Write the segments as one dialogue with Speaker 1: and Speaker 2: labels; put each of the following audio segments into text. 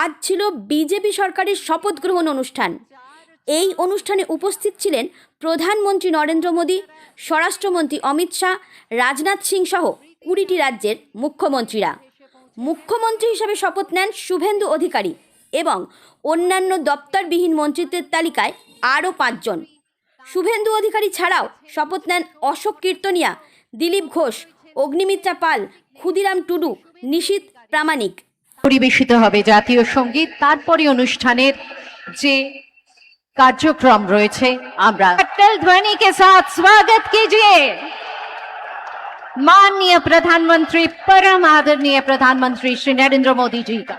Speaker 1: আজ ছিল বিজেপি সরকারের শপথ গ্রহণ অনুষ্ঠান। এই অনুষ্ঠানে উপস্থিত ছিলেন প্রধানমন্ত্রী নরেন্দ্র মোদী, স্বরাষ্ট্রমন্ত্রী অমিত শাহ, রাজনাথ সিং সহ 20টি রাজ্যের মুখ্যমন্ত্রীরা। মুখ্যমন্ত্রী হিসাবে শপথ নেন শুভেন্দু অধিকারী এবং অন্যান্য দপ্তরবিহীন মন্ত্রিত্বের তালিকায় আরও 5 জন। শুভেন্দু অধিকারী ছাড়াও শপথ নেন অশোক কীর্তনিয়া, দিলীপ ঘোষ, অগ্নিমিত্রা পাল, ক্ষুদিরাম টুডু, নিশীথ প্রামাণিক।
Speaker 2: পরিবেশিত হবে জাতীয় সঙ্গীত, তারপরে অনুষ্ঠানের যে कार्यक्रम রয়েছে আমরা अटल ध्वनि के साथ स्वागत कीजिए माननीय प्रधानमंत्री, परम आदरणीय प्रधानमंत्री श्री नरेंद्र मोदी जी का।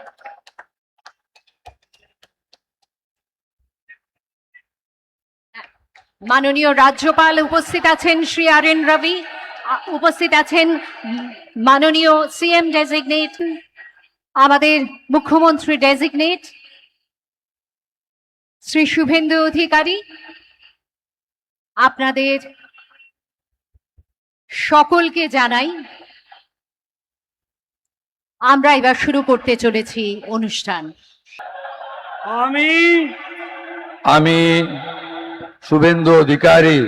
Speaker 2: माननीय राज्यपाल उपस्थित आছেন श्री आर.एन. रवि, उपस्थित আছেন माननीय सीएम डेजिग्नेट, আমাদের মুখ্যমন্ত্রী ডেজিগনেট শ্রী শুভেন্দু অধিকারী। আপনাদের সকলকে জানাই আমরা এবার শুরু করতে চলেছি অনুষ্ঠান।
Speaker 3: আমি শুভেন্দু অধিকারী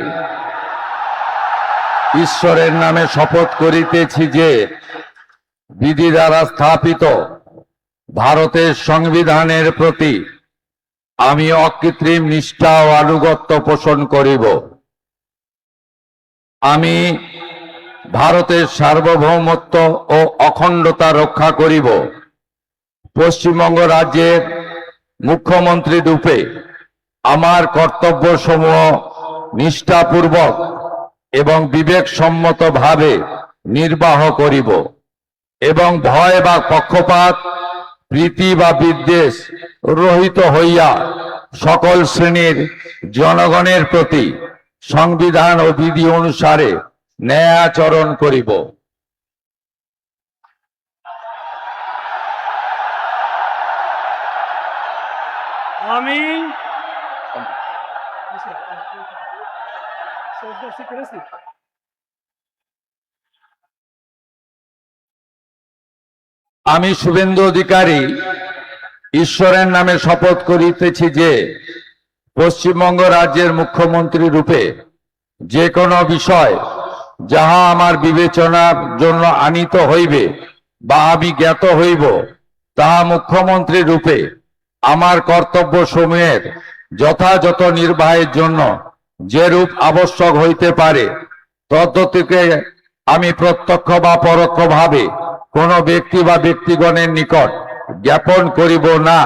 Speaker 3: ঈশ্বরের নামে শপথ করিতেছি যে বিধি দ্বারা স্থাপিত ভারতের সংবিধানের প্রতি আমি অকৃত্রিম নিষ্ঠা ও আনুগত্য পোষণ করিব। আমি ভারতের সার্বভৌমত্ব ও অখণ্ডতা রক্ষা করিব। পশ্চিমবঙ্গ রাজ্যের মুখ্যমন্ত্রী রূপে আমার কর্তব্যসমূহ নিষ্ঠাপূর্বক এবং বিবেকসম্মতভাবে নির্বাহ করিব এবং ভয় বা পক্ষপাত, প্রীতি বা বিদ্বেষ রহিত হইয়া সকল শ্রেণীর জনগণের প্রতি সংবিধান ও বিধি অনুসারে ন্যায় আচরণ করিব।
Speaker 4: আমি
Speaker 3: আমি শুভেন্দু অধিকারী ঈশ্বরের নামে শপথ করিতেছি যে পশ্চিমবঙ্গ রাজ্যের মুখ্যমন্ত্রী রূপে যে কোনো বিষয় যাহা আমার বিবেচনার জন্য আনিত হইবে বা আমি জ্ঞাত হইব, তাহা মুখ্যমন্ত্রী রূপে আমার কর্তব্য সমূহের যথাযথ নির্বাহের জন্য যেরূপ আবশ্যক হইতে পারে তদ্গতিকে আমি প্রত্যক্ষ বা পরোক্ষভাবে কোন ব্যক্তি বা ব্যক্তিগণের নিকট জ্ঞাপন করিব না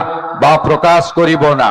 Speaker 3: বা প্রকাশ করিব না।